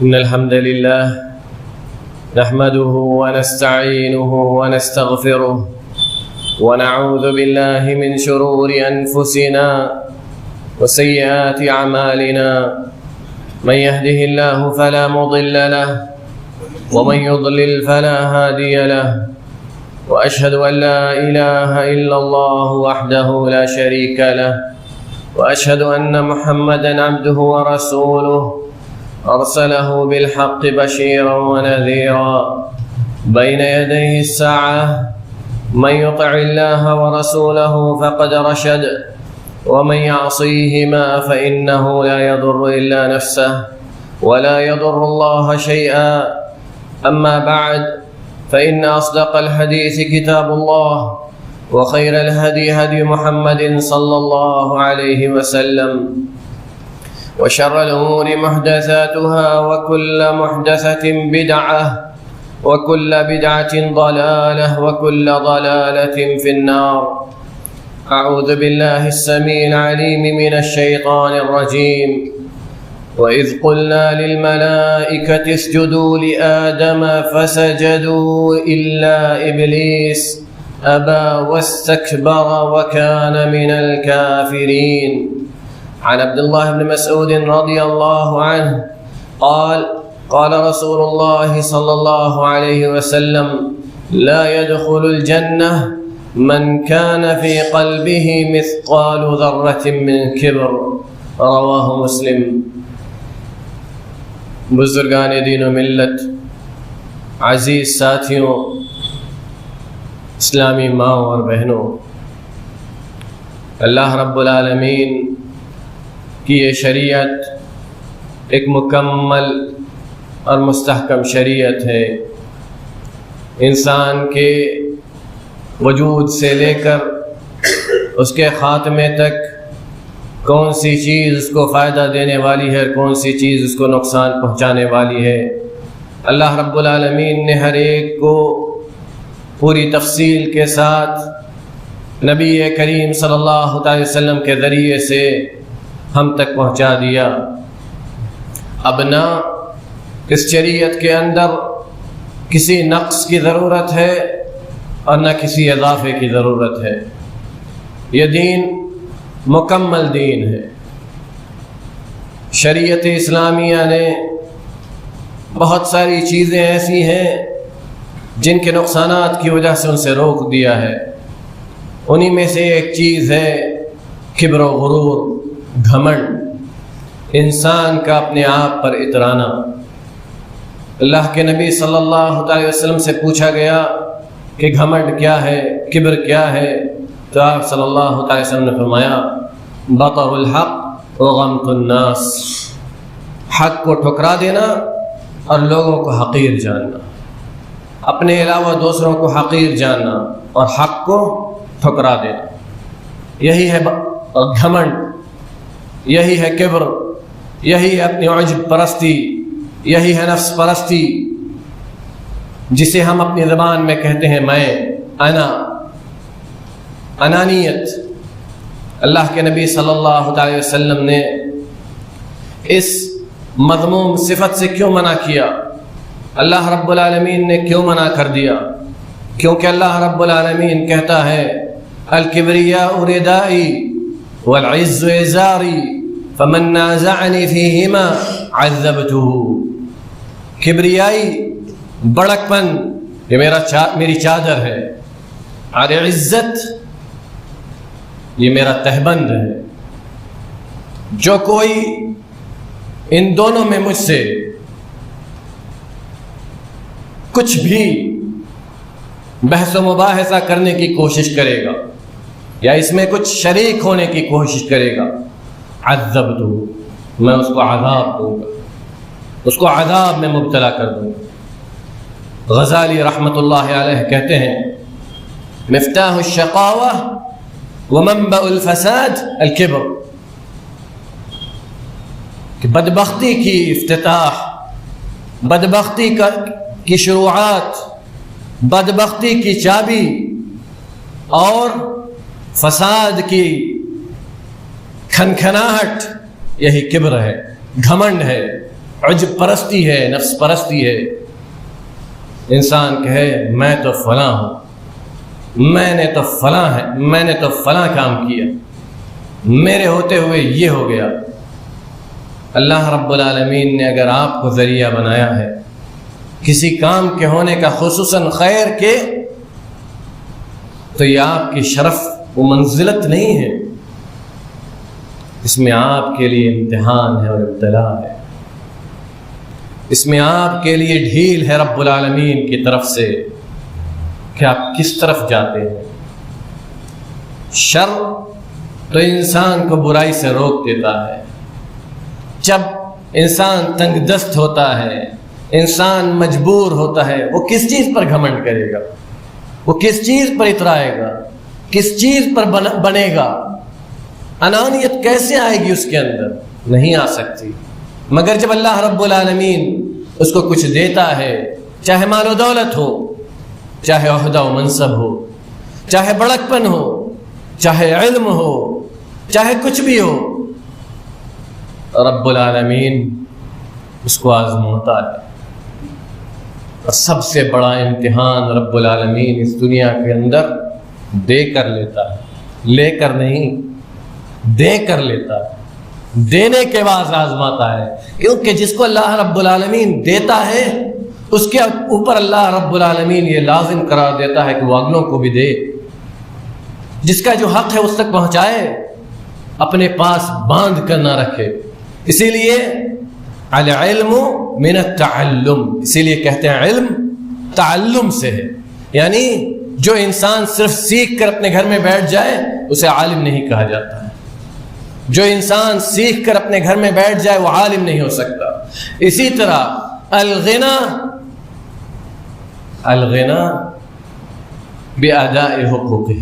إن الحمد لله نحمده ونستعينه ونستغفره ونعوذ بالله من شرور أنفسنا وسيئات أعمالنا. من يهده الله فلا مضل له ومن يضلل فلا هادي له. وأشهد أن لا إله إلا الله وحده لا شريك له وأشهد أن محمدا عبده ورسوله أرسله بالحق بشيرا ونذيرا بين يديه الساعة. من يطع الله ورسوله فقد رشد ومن يعصيهما فإنه لا يضر إلا نفسه ولا يضر الله شيئا. أما بعد فإن أصدق الحديث كتاب الله وخير الهدي هدي محمد صلى الله عليه وسلم وشر الأمور محدثاتها وكل محدثة بدعة وكل بدعة ضلالة وكل ضلالة في النار. أعوذ بالله السميع العليم من الشيطان الرجيم. وإذ قلنا للملائكة اسجدوا لآدم فسجدوا إلا إبليس أبى واستكبر وكان من الكافرين. عن عبد الله بن مسعود رضي الله عنه قال قال رسول الله صلى الله عليه وسلم لا يدخل الجنة من كان في قلبه مثقال ذرة من كبر. رواه مسلم. بزرگان دین و ملت، عزیز ساتھیوں، اسلامی ماں اور بہنوں، اللہ رب العالمین کی یہ شریعت ایک مکمل اور مستحکم شریعت ہے. انسان کے وجود سے لے کر اس کے خاتمے تک کون سی چیز اس کو فائدہ دینے والی ہے، کون سی چیز اس کو نقصان پہنچانے والی ہے، اللہ رب العالمین نے ہر ایک کو پوری تفصیل کے ساتھ نبی کریم صلی اللہ علیہ وسلم کے ذریعے سے ہم تک پہنچا دیا. اب نہ اس شریعت کے اندر کسی نقص کی ضرورت ہے اور نہ کسی اضافے کی ضرورت ہے. یہ دین مکمل دین ہے. شریعت اسلامیہ نے بہت ساری چیزیں ایسی ہیں جن کے نقصانات کی وجہ سے ان سے روک دیا ہے. انہی میں سے ایک چیز ہے کبر و غرور، گھمنڈ، انسان کا اپنے آپ پر اترانا. اللہ کے نبی صلی اللہ علیہ وسلم سے پوچھا گیا کہ گھمنڈ کیا ہے، کبر کیا ہے، تو آپ صلی اللہ علیہ وسلم نے فرمایا بطر الحق وغمط الناس، حق کو ٹھکرا دینا اور لوگوں کو حقیر جاننا، اپنے علاوہ دوسروں کو حقیر جاننا اور حق کو ٹھکرا دینا. یہی ہے گھمنڈ، یہی ہے کبر، یہی ہے اپنی عجب پرستی، یہی ہے نفس پرستی، جسے ہم اپنی زبان میں کہتے ہیں میں، انا، انانیت. اللہ کے نبی صلی اللہ علیہ وسلم نے اس مذموم صفت سے کیوں منع کیا؟ اللہ رب العالمین نے کیوں منع کر دیا؟ کیونکہ اللہ رب العالمین کہتا ہے الکبریاء ردائی والعز ازاری فمن نازعنی فیہما عذبتہ. کبریائی، بڑک پن، یہ میری چادر ہے، اور عزت یہ میرا تہبند ہے. جو کوئی ان دونوں میں مجھ سے کچھ بھی بحث و مباحثہ کرنے کی کوشش کرے گا یا اس میں کچھ شریک ہونے کی کوشش کرے گا، عذبتہ، میں اس کو عذاب دوں گا، اس کو عذاب میں مبتلا کر دوں گا. غزالی رحمۃ اللہ علیہ کہتے ہیں مفتاح الشقاوہ ومنبع الفساد الکبر، کہ بدبختی کی افتتاح، بدبختی کی شروعات، بدبختی کی چابی اور فساد کی کھنکھناہٹ یہی کبر ہے، گھمنڈ ہے. عجب پرستی ہے، نفس پرستی ہے۔ انسان کہے میں تو فلاں ہوں، میں نے تو فلاں کام کیا، میرے ہوتے ہوئے یہ ہو گیا۔ اللہ رب العالمین نے اگر آپ کو ذریعہ بنایا ہے کسی کام کے ہونے کا، خصوصاً خیر کے، تو یہ آپ کی شرف و منزلت نہیں ہے، اس میں آپ کے لیے امتحان ہے اور ابتلا ہے، اس میں آپ کے لیے ڈھیل ہے رب العالمین کی طرف سے کہ آپ کس طرف جاتے ہیں۔ شر تو انسان کو برائی سے روک دیتا ہے۔ جب انسان تنگ دست ہوتا ہے، انسان مجبور ہوتا ہے، وہ کس چیز پر گھمنڈ کرے گا؟ وہ کس چیز پر اترائے گا؟ کس چیز پر بنے گا؟ انانیت کیسے آئے گی اس کے اندر؟ نہیں آ سکتی۔ مگر جب اللہ رب العالمین اس کو کچھ دیتا ہے، چاہے مال و دولت ہو، چاہے عہدہ و منصب ہو، چاہے بڑکپن ہو، چاہے علم ہو، چاہے کچھ بھی ہو، رب العالمین اس کو آزماتا ہے۔ اور سب سے بڑا امتحان رب العالمین اس دنیا کے اندر دے کر لیتا ہے، لے کر نہیں، دے کر لیتا ہے، دینے کے بعد آزماتا ہے، کیونکہ جس کو اللہ رب العالمین دیتا ہے اس کے اوپر اللہ رب العالمین یہ لازم قرار دیتا ہے کہ وہ اگلوں کو بھی دے، جس کا جو حق ہے اس تک پہنچائے، اپنے پاس باندھ کر نہ رکھے۔ اسی لیے العلم من التعلم، اسی لیے کہتے ہیں علم تعلم سے ہے، یعنی جو انسان صرف سیکھ کر اپنے گھر میں بیٹھ جائے اسے عالم نہیں کہا جاتا ہے، جو انسان سیکھ کر اپنے گھر میں بیٹھ جائے وہ عالم نہیں ہو سکتا۔ اسی طرح الغنا بأداء حقوقه،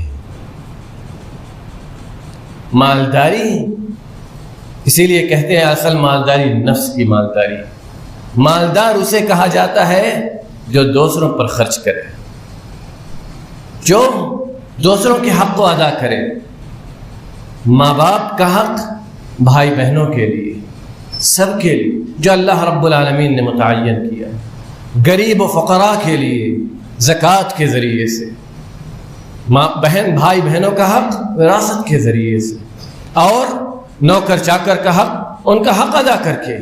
مالداری، اسی لیے کہتے ہیں اصل مالداری نفس کی مالداری۔ مالدار اسے کہا جاتا ہے جو دوسروں پر خرچ کرے، جو دوسروں کے حق کو ادا کرے، ماں باپ کا حق، بھائی بہنوں کے لیے، سب کے لیے جو اللہ رب العالمین نے متعین کیا، غریب و فقراء کے لیے زکوٰۃ کے ذریعے سے، بھائی بہنوں کا حق وراثت کے ذریعے سے، اور نوکر چاکر کا حق ان کا حق ادا کر کے،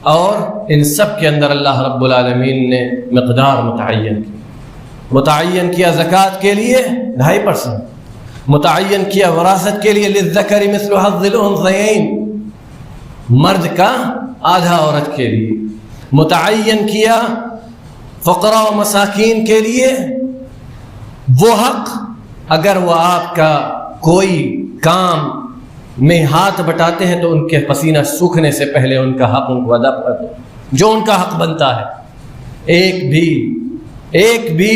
اور ان سب کے اندر اللہ رب العالمین نے مقدار متعین کیا زکوٰۃ کے لیے 2.5%، متعین کیا وراثت کے لیے للذکر مثل حظ الانثیین، مرد کا آدھا عورت کے لیے، متعین کیا فقراء و مساکین کے لیے وہ حق، اگر وہ آپ کا کوئی کام میں ہاتھ بٹاتے ہیں تو ان کے پسینہ سوکھنے سے پہلے ان کا حق ان کو ادا کر دو، جو ان کا حق بنتا ہے۔ ایک بھی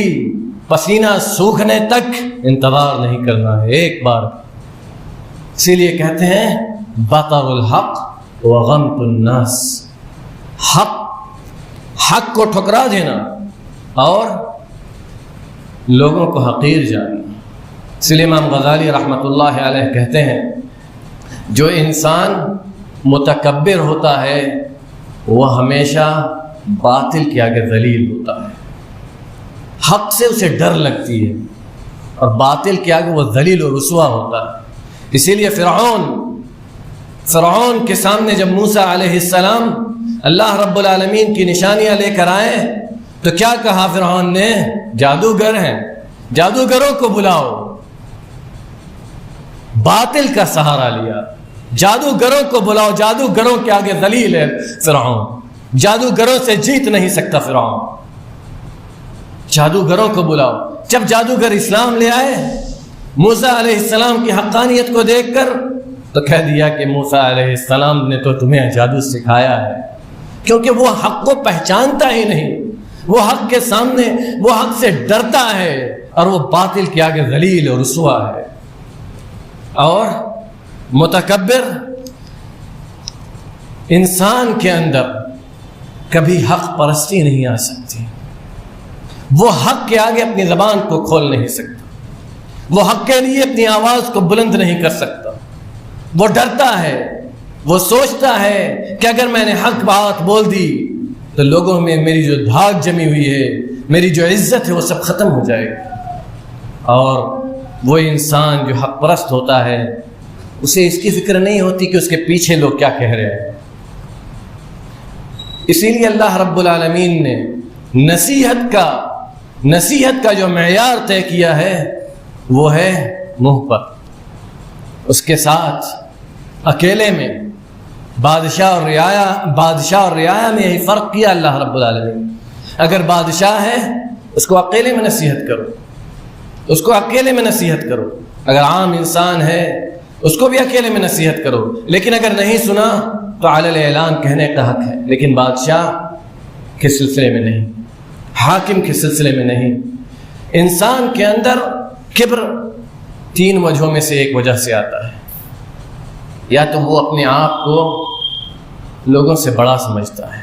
پسینہ سوکھنے تک انتظار نہیں کرنا ہے، ایک بار۔ اسی لیے کہتے ہیں بطر الحق وغمط الناس، حق کو ٹھکرا دینا اور لوگوں کو حقیر جاننا۔ اس لیے امام غزالی رحمۃ اللہ علیہ کہتے ہیں جو انسان متکبر ہوتا ہے وہ ہمیشہ باطل کے آگے ذلیل ہوتا ہے، حق سے اسے ڈر لگتی ہے اور باطل کے آگے وہ ذلیل و رسوا ہوتا ہے۔ اسی لیے فرعون کے سامنے جب موسیٰ علیہ السلام اللہ رب العالمین کی نشانیاں لے کر آئے تو کیا کہا فرعون نے؟ جادوگر ہیں، جادوگروں کو بلاؤ۔ باطل کا سہارا لیا، جادوگروں کو بلاؤ، جادوگروں کے آگے ذلیل ہے فرعون، جادوگروں سے جیت نہیں سکتا فرعون، جادوگروں کو بلاؤ۔ جب جادوگر اسلام لے آئے موسیٰ علیہ السلام کی حقانیت کو دیکھ کر تو کہہ دیا کہ موسیٰ علیہ السلام نے تو تمہیں جادو سکھایا ہے، کیونکہ وہ حق کو پہچانتا ہی نہیں، وہ حق کے سامنے وہ حق سے ڈرتا ہے اور وہ باطل کے آگے ذلیل اور رسوا ہے۔ اور متکبر انسان کے اندر کبھی حق پرستی نہیں آ سکتی، وہ حق کے آگے اپنی زبان کو کھول نہیں سکتا، وہ حق کے لیے اپنی آواز کو بلند نہیں کر سکتا، وہ ڈرتا ہے وہ سوچتا ہے کہ اگر میں نے حق بات بول دی تو لوگوں میں میری جو دھاگ جمی ہوئی ہے، میری جو عزت ہے، وہ سب ختم ہو جائے گا۔ اور وہ انسان جو حق پرست ہوتا ہے اسے اس کی فکر نہیں ہوتی کہ اس کے پیچھے لوگ کیا کہہ رہے ہیں۔ اسی لیے اللہ رب العالمین نے نصیحت کا جو معیار طے کیا ہے وہ ہے منہ پر۔ اس کے ساتھ اکیلے میں بادشاہ اور رعایا میں یہی فرق کیا اللہ رب العالمین۔ اگر بادشاہ ہے اس کو اکیلے میں نصیحت کرو، اگر عام انسان ہے اس کو بھی اکیلے میں نصیحت کرو، لیکن اگر نہیں سنا تو علی الاعلان کہنے کا حق ہے، لیکن بادشاہ کے سلسلے میں نہیں، حاکم کے سلسلے میں نہیں۔ انسان کے اندر کبر 3 وجہوں میں سے ایک وجہ سے آتا ہے۔ یا تو وہ اپنے آپ کو لوگوں سے بڑا سمجھتا ہے،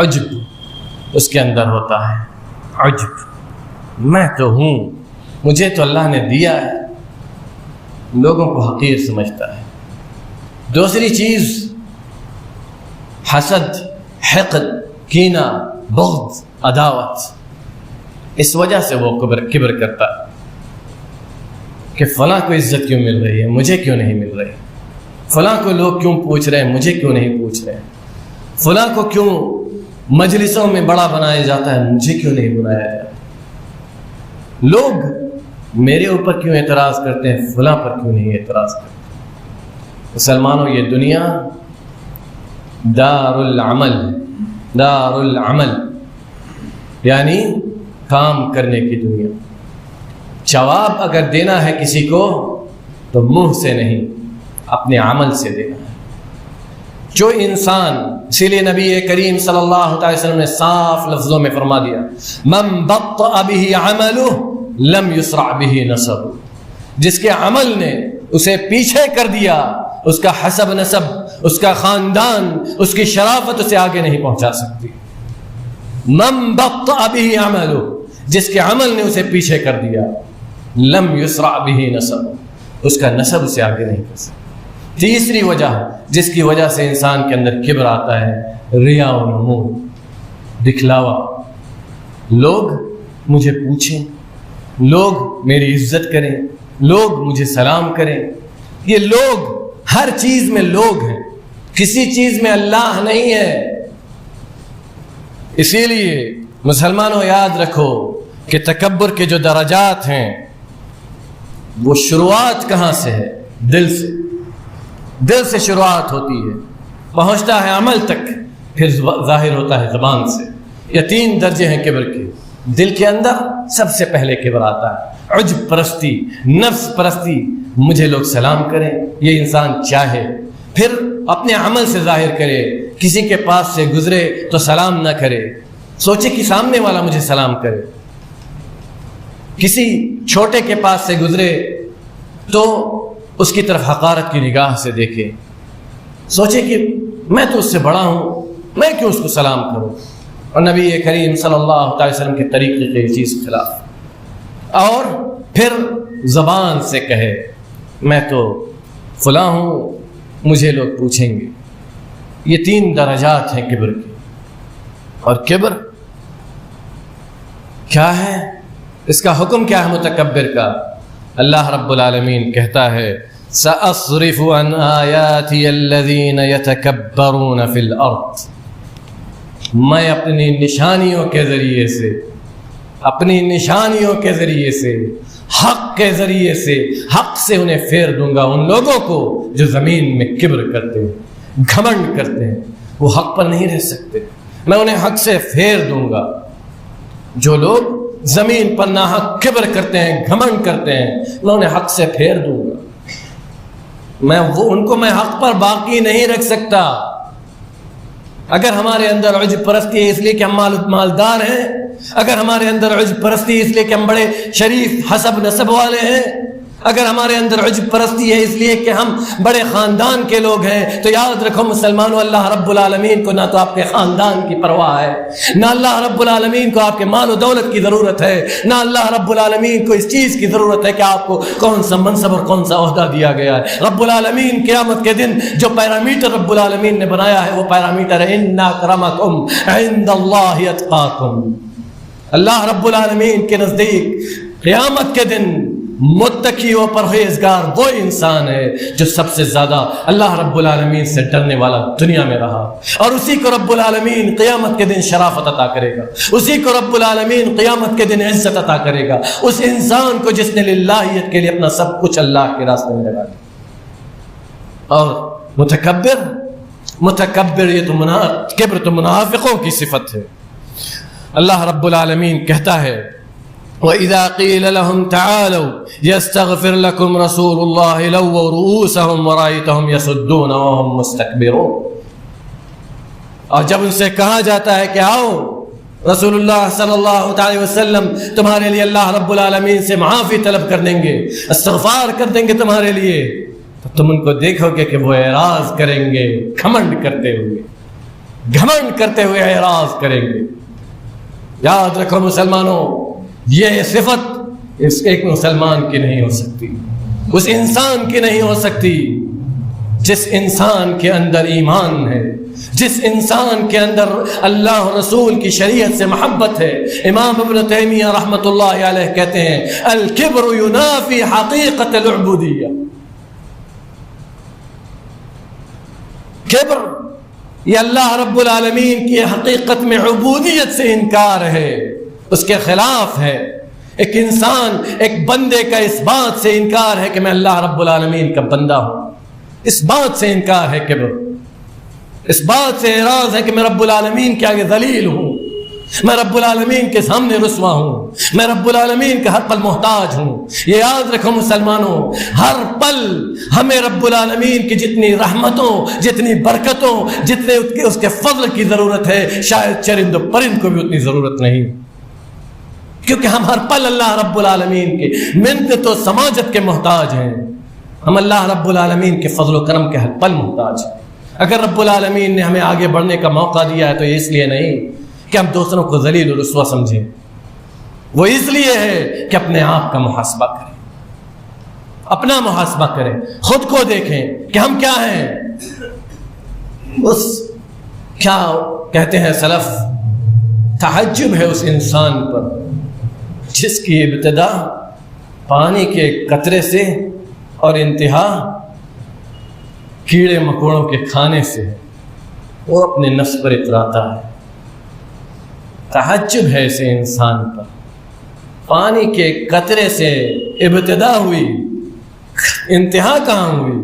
عجب اس کے اندر ہوتا ہے، عجب میں تو ہوں، مجھے تو اللہ نے دیا ہے، لوگوں کو حقیر سمجھتا ہے۔ دوسری چیز حسد، حقد، کینہ، بغض، عداوت، اس وجہ سے وہ کبر کرتا ہے کہ فلاں کو عزت کیوں مل رہی ہے، مجھے کیوں نہیں مل رہی، فلاں کو لوگ کیوں پوچھ رہے ہیں، مجھے کیوں نہیں پوچھ رہے، فلاں کو کیوں مجلسوں میں بڑا بنایا جاتا ہے، مجھے کیوں نہیں بنایا جاتا، لوگ میرے اوپر کیوں اعتراض کرتے ہیں، فلاں پر کیوں نہیں اعتراض کرتے۔ مسلمانوں، یہ دنیا دار العمل یعنی کام کرنے کی دنیا۔ جواب اگر دینا ہے کسی کو تو منہ سے نہیں، اپنے عمل سے دینا ہے۔ جو انسان، اسی لیے نبی کریم صلی اللہ علیہ وسلم نے صاف لفظوں میں فرما دیا، من بطأ به عمله لم یسرع به نسبه، جس کے عمل نے اسے پیچھے کر دیا، اس کا حسب نسب، اس کا خاندان، اس کی شرافت اسے آگے نہیں پہنچا سکتی۔ من بطأ به عمله، جس کے عمل نے اسے پیچھے کر دیا، لم یسرع به نسبه، اس کا نسب اسے آگے نہیں کر سکتا۔ تیسری وجہ جس کی وجہ سے انسان کے اندر کبر آتا ہے، ریا و نمود، دکھلاوا، لوگ مجھے پوچھیں، لوگ میری عزت کریں، لوگ مجھے سلام کریں۔ یہ لوگ ہر چیز میں لوگ ہیں، کسی چیز میں اللہ نہیں ہے۔ اسی لیے مسلمانوں یاد رکھو کہ تکبر کے جو درجات ہیں وہ شروعات کہاں سے ہے؟ دل سے شروعات ہوتی ہے، پہنچتا ہے عمل تک، پھر ظاہر ہوتا ہے زبان سے۔ یہ 3 درجے ہیں کبر کے۔ دل کے اندر سب سے پہلے کبر آتا ہے، عجب پرستی، نفس پرستی، مجھے لوگ سلام کریں، یہ انسان چاہے، پھر اپنے عمل سے ظاہر کرے۔ کسی کے پاس سے گزرے تو سلام نہ کرے، سوچے کہ سامنے والا مجھے سلام کرے۔ کسی چھوٹے کے پاس سے گزرے تو اس کی طرف حقارت کی نگاہ سے دیکھے، سوچے کہ میں تو اس سے بڑا ہوں، میں کیوں اس کو سلام کروں۔ اور نبی کریم صلی اللہ علیہ وسلم کے طریقے کے چیز کے خلاف۔ اور پھر زبان سے کہے میں تو فلاں ہوں، مجھے لوگ پوچھیں گے۔ یہ 3 درجات ہیں کبر کے۔ اور کبر کیا ہے؟ اس کا حکم کیا ہے متکبر کا؟ اللہ رب العالمین کہتا ہے سأصرف عن آیاتی الذین یتکبرون فی الارض، میں اپنی نشانیوں کے ذریعے سے، حق کے ذریعے سے، حق سے انہیں پھیر دوں گا ان لوگوں کو جو زمین میں کبر کرتے ہیں، گھمنڈ کرتے ہیں، وہ حق پر نہیں رہ سکتے، میں انہیں حق سے پھیر دوں گا۔ جو لوگ زمین پر ناحق کبر کرتے ہیں، گھمنڈ کرتے ہیں، میں انہیں حق سے پھیر دوں گا۔ ان کو میں حق پر باقی نہیں رکھ سکتا۔ اگر ہمارے اندر عجب پرستی ہے اس لیے کہ ہم مالدار ہیں، اگر ہمارے اندر عجب پرستی ہے اس لیے کہ ہم بڑے شریف حسب نسب والے ہیں، اگر ہمارے اندر عجب پرستی ہے اس لیے کہ ہم بڑے خاندان کے لوگ ہیں، تو یاد رکھو مسلمانوں، اللہ رب العالمین کو نہ تو آپ کے خاندان کی پرواہ ہے، نہ اللہ رب العالمین کو آپ کے مال و دولت کی ضرورت ہے، نہ اللہ رب العالمین کو اس چیز کی ضرورت ہے کہ آپ کو کون سا منصب اور کون سا عہدہ دیا گیا ہے۔ رب العالمین قیامت کے دن جو پیرامیٹر رب العالمین نے بنایا ہے وہ پیرامیٹر ہے ان اکرمکم عند اللہ اتقاکم۔ اللہ رب العالمین کے نزدیک قیامت کے دن متقی و پرہیزگار وہ انسان ہے جو سب سے زیادہ اللہ رب العالمین سے ڈرنے والا دنیا میں رہا، اور اسی کو رب العالمین قیامت کے دن شرافت عطا کرے گا، اسی کو رب العالمین قیامت کے دن عزت عطا کرے گا، اس انسان کو جس نے للہیت کے لیے اپنا سب کچھ اللہ کے راستے میں لگا دیا۔ اور متکبر یہ تو کبر تو منافقوں کی صفت ہے۔ اللہ رب العالمین کہتا ہے وَإِذَا قِيلَ لَهُمْ تَعَالَوْا يَسْتَغْفِرْ لَكُمْ رَسُولُ اللَّهِ لَوَّوْا رُؤُوسَهُمْ وَرَأَيْتَهُمْ يَصُدُّونَ وَهُمْ مُسْتَكْبِرُونَ، اور جب ان سے کہا جاتا ہے کہ آؤ رسول اللہ صلی اللہ علیہ وسلم تمہارے لیے اللہ رب العالمین سے معافی طلب کر دیں گے، استغفار کر دیں گے تمہارے لیے، تو تم ان کو دیکھو گے کہ وہ اعراض کریں گے، گھمنڈ کرتے ہوئے اعراض کریں گے۔ یاد رکھو مسلمانوں، یہ صفت اس ایک مسلمان کی نہیں ہو سکتی، اس انسان کی نہیں ہو سکتی جس انسان کے اندر ایمان ہے، جس انسان کے اندر اللہ رسول کی شریعت سے محبت ہے۔ امام ابن تیمیہ رحمۃ اللہ علیہ کہتے ہیں الکبر ینافی حقیقت العبودیہ، کبر یہ اللہ رب العالمین کی حقیقت میں عبودیت سے انکار ہے، اس کے خلاف ہے۔ ایک انسان، ایک بندے کا اس بات سے انکار ہے کہ میں اللہ رب العالمین کا بندہ ہوں، اس بات سے انکار ہے کبر، اس بات سے اعراض ہے کہ میں رب العالمین کے آگے ذلیل ہوں، میں رب العالمین کے سامنے رسوا ہوں، میں رب العالمین کا ہر پل محتاج ہوں۔ یہ یاد رکھو مسلمانوں، ہر پل ہمیں رب العالمین کی جتنی رحمتوں، جتنی برکتوں، جتنے اس کے فضل کی ضرورت ہے، شاید چرند و پرند کو بھی اتنی ضرورت نہیں، کیونکہ ہم ہر پل اللہ رب العالمین کے منت و سماجت کے محتاج ہیں۔ ہم اللہ رب العالمین کے فضل و کرم کے ہر پل محتاج ہیں۔ اگر رب العالمین نے ہمیں آگے بڑھنے کا موقع دیا ہے تو یہ اس لیے نہیں کہ ہم دوسروں کو ذلیل و رسوا سمجھیں، وہ اس لیے ہے کہ اپنے آپ کا محاسبہ کریں، اپنا محاسبہ کریں، خود کو دیکھیں کہ ہم کیا ہیں۔ کیا کہتے ہیں سلف، تعجب ہے اس انسان پر جس کی ابتدا پانی کے قطرے سے اور انتہا کیڑے مکوڑوں کے کھانے سے ہے، وہ اپنے نفس پر اتراتا ہے۔ تعجب ہے اسے انسان پر، پانی کے قطرے سے ابتدا ہوئی، انتہا کہاں ہوئی؟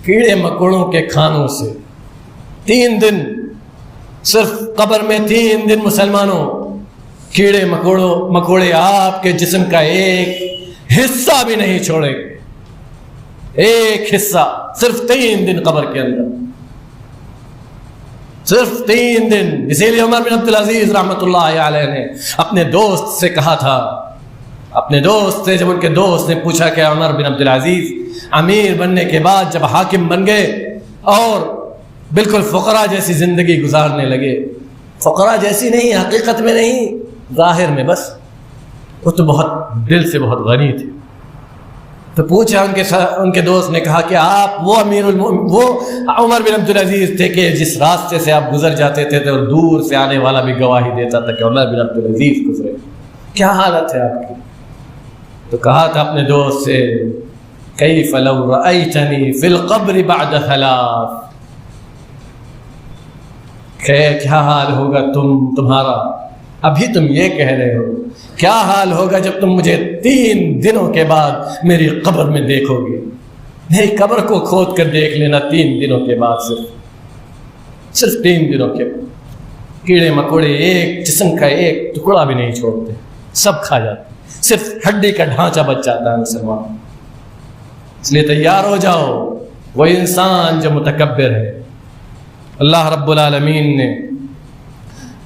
کیڑے مکوڑوں کے کھانوں سے۔ 3 دن صرف قبر میں 3 دن مسلمانوں کیڑے مکوڑے آپ کے جسم کا ایک حصہ بھی نہیں چھوڑے گے، ایک حصہ، صرف 3 دن قبر کے اندر، صرف 3 دن۔ اسی لیے عمر بن عبدالعزیز رحمۃ اللہ علیہ نے اپنے دوست سے کہا تھا، اپنے دوست سے جب ان کے دوست نے پوچھا کہ عمر بن عبدالعزیز امیر بننے کے بعد جب حاکم بن گئے اور بالکل فقراء جیسی زندگی گزارنے لگے، فقراء جیسی نہیں، حقیقت میں نہیں، ظاہر میں بس، وہ تو بہت دل سے بہت غنی تھے، تو پوچھا ان کے دوست نے کہا کہ آپ وہ وہ عمر بن عبدالعزیز تھے کہ جس راستے سے آپ گزر جاتے تھے تو دور سے آنے والا بھی گواہی دیتا تھا کہ عمر بن عبدالعزیز گزرے، کیا حالت ہے آپ کی؟ تو کہا تھا اپنے دوست سے کیف لو رأیتنی فی القبر بعد 3، کیا حال ہوگا تمہارا، ابھی تم یہ کہہ رہے ہو، کیا حال ہوگا جب تم مجھے 3 دنوں کے بعد میری قبر میں دیکھو گے؟ میری قبر کو کھود کر دیکھ لینا 3 دنوں کے بعد، صرف 3 دنوں کے بعد کیڑے مکوڑے ایک جسم کا ایک ٹکڑا بھی نہیں چھوڑتے، سب کھا جاتے، صرف ہڈی کا ڈھانچہ بچ جاتا ہے مسلمان۔ اس لیے تیار ہو جاؤ، وہ انسان جو متکبر ہے۔ اللہ رب العالمین نے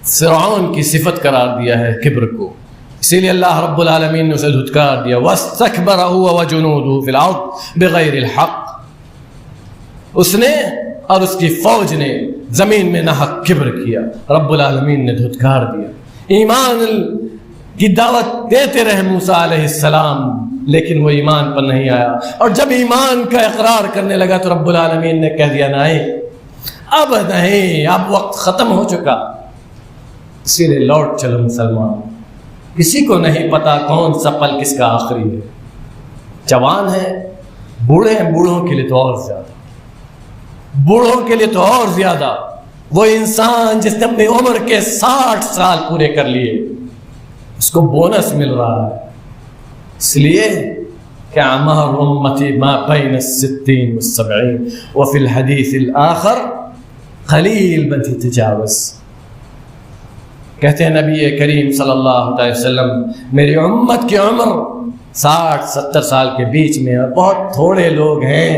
فرعون کی صفت قرار دیا ہے کبر کو، اسی لیے اللہ رب العالمین نے اسے دھتکار دیا، واستکبر هو وجنوده فی الارض بغیر الحق، اس نے اور اس کی فوج نے زمین میں ناحق کبر کیا، رب العالمین نے دھتکار دیا۔ ایمان کی دعوت دیتے رہے موسیٰ علیہ السلام، لیکن وہ ایمان پر نہیں آیا، اور جب ایمان کا اقرار کرنے لگا تو رب العالمین نے کہہ دیا نہیں، اب نہیں، اب وقت ختم ہو چکا۔ اسی لیے لوٹ چلو مسلمان، کسی کو نہیں پتا کون سا پل کس کا آخری ہے، جوان ہے، بوڑھے ہیں، بوڑھوں کے لیے تو اور زیادہ، بوڑھوں کے لیے تو اور زیادہ، وہ انسان جس نے اپنی عمر کے 60 سال پورے کر لیے اس کو بونس مل رہا ہے، اس لیے کہ اعمار امتی ما بین 60 و 70 وفی الحدیث الآخر قلیل من تجاوز۔ کہتے ہیں نبی کریم صلی اللہ علیہ وسلم میری امت کی عمر 60-70 سال کے بیچ میں، اور بہت تھوڑے لوگ ہیں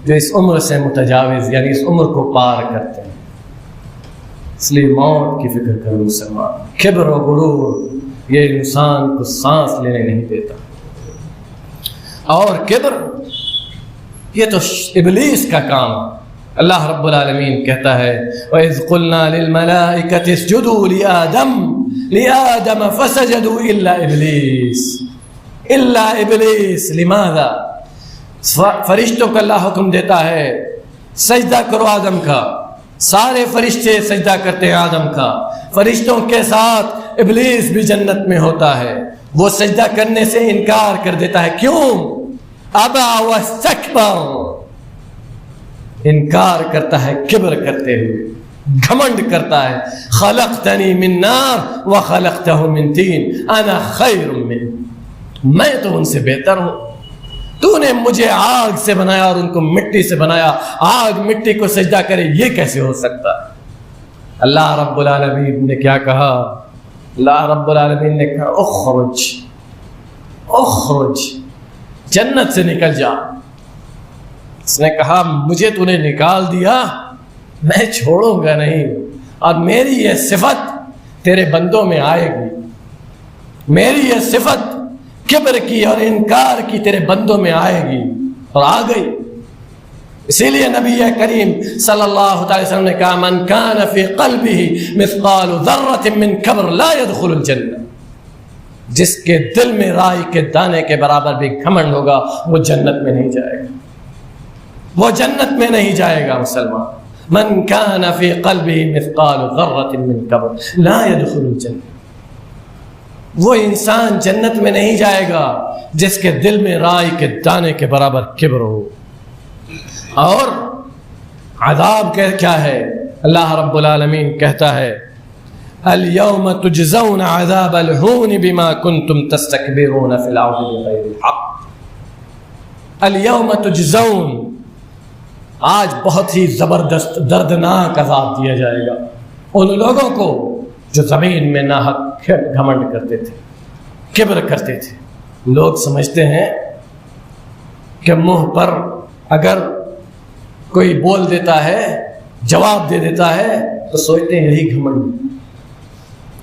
جو اس عمر سے متجاوز یعنی اس عمر کو پار کرتے ہیں۔ اس لیے موت کی فکر کرو مسلمان، کبر و غرور یہ انسان کو سانس لینے نہیں دیتا، اور کبر یہ تو ابلیس کا کام ہے۔ اللہ رب العالمین کہتا ہے وَإِذْ قُلْنَا لِلْمَلَائِكَةِ اسْجُدُوا لِآدَمَ فَسَجَدُوا إِلَّا إِبْلِيسَ لِمَاذَا؟ فرشتوں کو اللہ حکم دیتا ہے سجدہ کرو آدم کا، سارے فرشتے سجدہ کرتے ہیں آدم کا، فرشتوں کے ساتھ ابلیس بھی جنت میں ہوتا ہے، وہ سجدہ کرنے سے انکار کر دیتا ہے، کیوں؟ ابا واستکبر، انکار کرتا ہے کبر کرتے ہوئے، گھمنڈ کرتا ہے، خلقتنی من نار وخلقتہ من طین انا خیر من، میں تو ان سے بہتر ہوں، تو نے مجھے آگ سے بنایا اور ان کو مٹی سے بنایا، آگ مٹی کو سجدہ کرے یہ کیسے ہو سکتا؟ اللہ رب العالمین نے کیا کہا؟ اللہ رب العالمین نے کہا اخرج اخرج، جنت سے نکل جا۔ اس نے کہا مجھے تو نے نکال دیا، میں چھوڑوں گا نہیں، اور میری یہ صفت تیرے بندوں میں آئے گی، میری یہ صفت کبر کی اور انکار کی تیرے بندوں میں آئے گی، اور آ گئی۔ اسی لیے نبی کریم صلی اللہ علیہ وسلم نے کہا من کان فی قلبہ مثقال ذرۃ من کبر لا يدخل الجنہ، جس کے دل میں رائی کے دانے کے برابر بھی گھمنڈ ہوگا وہ جنت میں نہیں جائے گا، وہ جنت میں نہیں جائے گا مسلمان۔ من کان فی قلبہ مثقال ذرۃ من کبر لا يدخل الجنہ، وہ انسان جنت میں نہیں جائے گا جس کے دل میں رائی کے دانے کے برابر کبر ہو۔ اور عذاب کیا ہے؟ اللہ رب العالمین کہتا ہے اليوم تجزون عذاب الہون بما کنتم تستکبرون فی الارض بغیر الحق۔ اليوم تجزون، آج بہت ہی زبردست دردناک عذاب دیا جائے گا ان لوگوں کو جو زمین میں ناحق گھمنڈ کرتے تھے، کبر کرتے تھے۔ لوگ سمجھتے ہیں کہ منہ پر اگر کوئی بول دیتا ہے، جواب دے دیتا ہے تو سوچتے ہیں یہی گھمنڈ،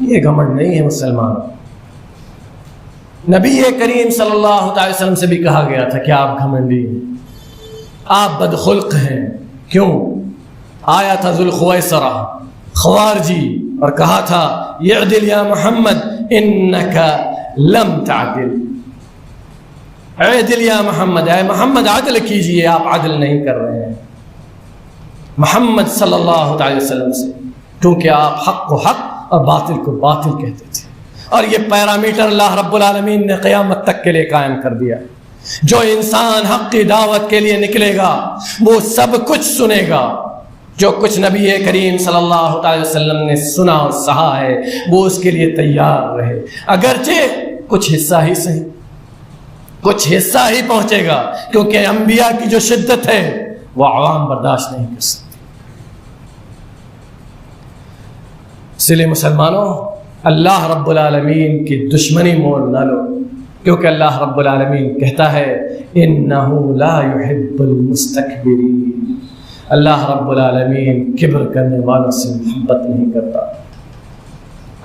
یہ گھمنڈ نہیں ہے مسلمان۔ نبی کریم صلی اللہ علیہ وسلم سے بھی کہا گیا تھا کہ آپ گھمنڈی ہیں، آپ بدخلق ہیں، کیوں؟ آیا تھا ذوالخویسرہ خوارجی اور کہا تھا اعدل یا محمد انکا لم تعدل، اعدل یا محمد، اے محمد عدل کیجئے، آپ عدل نہیں کر رہے ہیں محمد صلی اللہ علیہ وسلم سے، کیونکہ آپ حق کو حق اور باطل کو باطل کہتے تھے۔ اور یہ پیرامیٹر اللہ رب العالمین نے قیامت تک کے لیے قائم کر دیا، جو انسان حق کی دعوت کے لیے نکلے گا وہ سب کچھ سنے گا، جو کچھ نبی کریم صلی اللہ علیہ وسلم نے سنا اور سہا ہے وہ اس کے لیے تیار رہے، اگرچہ کچھ حصہ ہی صحیح، کچھ حصہ ہی پہنچے گا، کیونکہ انبیاء کی جو شدت ہے وہ عوام برداشت نہیں کر سکتے۔ اس لیے مسلمانوں اللہ رب العالمین کی دشمنی مول نہ لو، کیونکہ اللہ رب العالمین کہتا ہے انہ لا یحب المستکبرین، اللہ رب العالمین کبر کرنے والوں سے محبت نہیں کرتا۔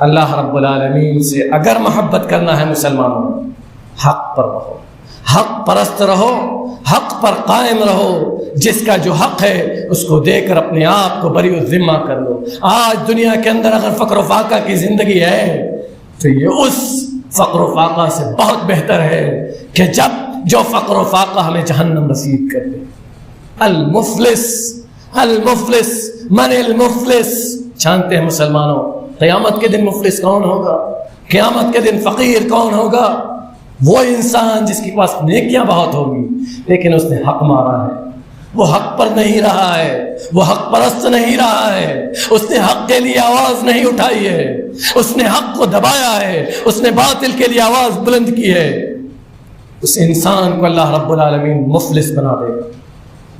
اللہ رب العالمین سے اگر محبت کرنا ہے مسلمانوں، حق پر رہو، حق پرست رہو، حق پر قائم رہو، جس کا جو حق ہے اس کو دے کر اپنے آپ کو بری الذمہ کر لو۔ آج دنیا کے اندر اگر فقر و فاقہ کی زندگی ہے تو یہ اس فقر و فاقہ سے بہت بہتر ہے کہ جب جو فقر و فاقہ ہمیں جہنم رسید کر دے۔ المفلس المفلس من المفلس، جانتے ہیں مسلمانوں قیامت کے دن مفلس کون ہوگا؟ قیامت کے دن فقیر کون ہوگا؟ وہ انسان جس کے پاس نیکیاں بہت ہوگی لیکن اس نے حق مارا ہے، وہ حق پر نہیں رہا ہے، وہ حق پرست نہیں رہا ہے، اس نے حق کے لیے آواز نہیں اٹھائی ہے، اس نے حق کو دبایا ہے، اس نے باطل کے لیے آواز بلند کی ہے، اس انسان کو اللہ رب العالمین مفلس بنا دے گا۔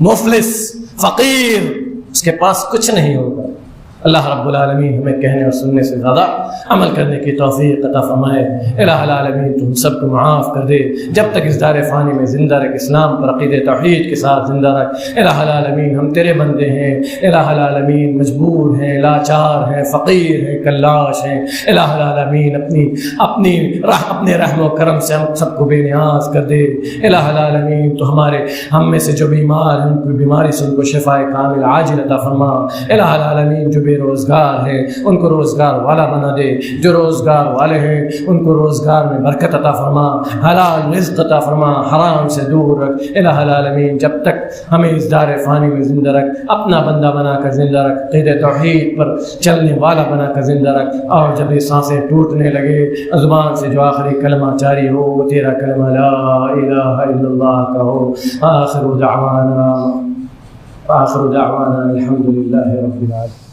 مفلس، فقیر، اس کے پاس کچھ نہیں ہوگا۔ اللہ رب العالمین ہمیں کہنے اور سننے سے زیادہ عمل کرنے کی توفیق عطا فرمائے۔ الہ العالمین تم سب کو معاف کر دے، جب تک اس دار فانی میں زندہ رکھ، اسلام پر عقیدہ توحید کے ساتھ زندہ رکھ۔ الہ العالمین ہم تیرے بندے ہیں، الہ العالمین مجبور ہیں، لاچار ہیں، فقیر ہیں، کلاش ہیں۔ الہ العالمین اپنے رحم و کرم سے ہم سب کو بے نیاز کر دے۔ الہ العالمین تو ہم میں سے جو بیمار ہیں ان کی بیماری سے ان کو شفاء کامل عاجل عطا فرما۔ الہ العالمین جو بے روزگار ہیں ان کو روزگار والا بنا دے، جو روزگار والے ہیں ان کو روزگار میں برکت عطا فرما، حلال رزق عطا فرما، حرام سے دور رکھ۔ الہ العالمین جب تک ہمیں اس دار فانی میں زندہ رکھ، اپنا بندہ بنا کر زندہ رکھ، قید توحید پر چلنے والا بنا کر زندہ رکھ، اور جب یہ سانسیں ٹوٹنے لگے زبان سے جو آخری کلمہ جاری ہو وہ تیرا کلمہ لا الہ الا اللہ کا ہو۔ آخر دعوانا الحمد للہ رب العالمین۔